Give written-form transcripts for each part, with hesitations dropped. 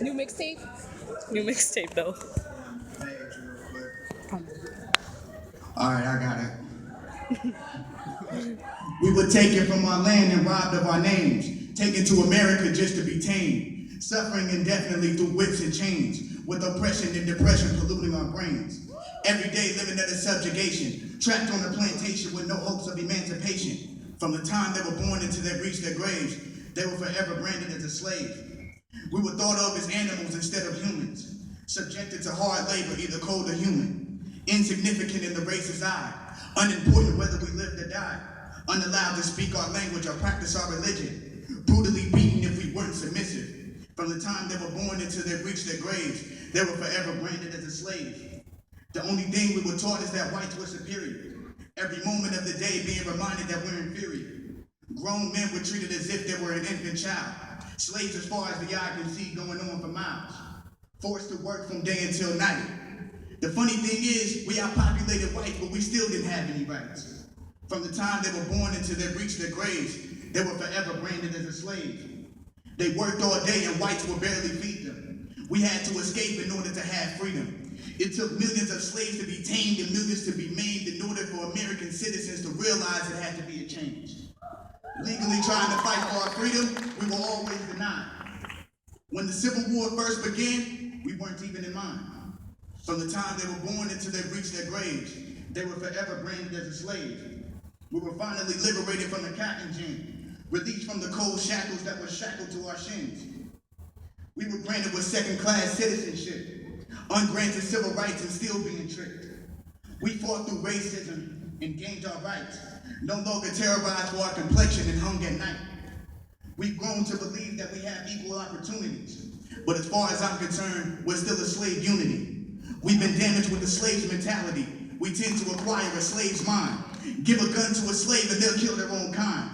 New mixtape? New mixtape though. All right, I got it. We were taken from our land and robbed of our names, taken to America just to be tamed, suffering indefinitely through whips and chains, with oppression and depression polluting our brains. Every day living under subjugation, trapped on a plantation with no hopes of emancipation. From the time they were born until they reached their graves, they were forever branded as a slave. We were thought of as animals instead of humans, subjected to hard labor, either cold or human, insignificant in the race's eye, unimportant whether we lived or died, unallowed to speak our language or practice our religion, brutally beaten if we weren't submissive. From the time they were born until they reached their graves, they were forever branded as a slave. The only thing we were taught is that whites were superior, every moment of the day being reminded that we're inferior. Grown men were treated as if they were an infant child, slaves as far as the eye can see going on for miles, forced to work from day until night. The funny thing is, we outpopulated whites, but we still didn't have any rights. From the time they were born until they reached their graves, they were forever branded as a slave. They worked all day and whites would barely feed them. We had to escape in order to have freedom. It took millions of slaves to be tamed and millions to be maimed in order for American citizens to realize it had to be a change. Legally trying to fight for our freedom, we were always denied. When the Civil War first began, we weren't even in mind. From the time they were born until they reached their graves, they were forever branded as a slave. We were finally liberated from the cotton gin, released from the cold shackles that were shackled to our shins. We were granted with second-class citizenship, ungranted civil rights and still being tricked. We fought through racism and gained our rights, no longer terrorized for our complexion and hung at night. We've grown to believe that we have equal opportunities, but as far as I'm concerned, we're still a slave unity. We've been damaged with the slave's mentality. We tend to acquire a slave's mind. Give a gun to a slave and they'll kill their own kind.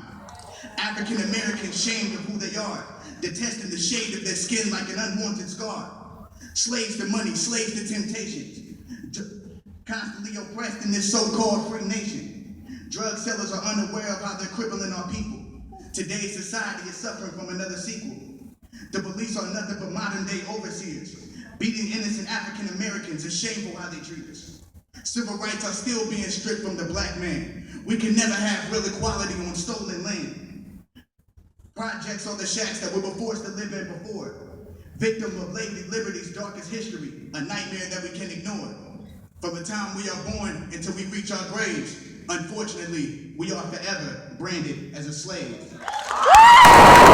African Americans shamed of who they are, detesting the shade of their skin like an unwanted scar. Slaves to money, slaves to temptations, constantly oppressed in this so-called free nation. Drug sellers are unaware of how they're crippling our people. Today's society is suffering from another sequel. The police are nothing but modern-day overseers. Beating innocent African Americans is shameful how they treat us. Civil rights are still being stripped from the black man. We can never have real equality on stolen land. Projects are the shacks that we were forced to live in before. Victim of Lady Liberty's darkest history, a nightmare that we can ignore. From the time we are born until we reach our graves, unfortunately, we are forever branded as a slave.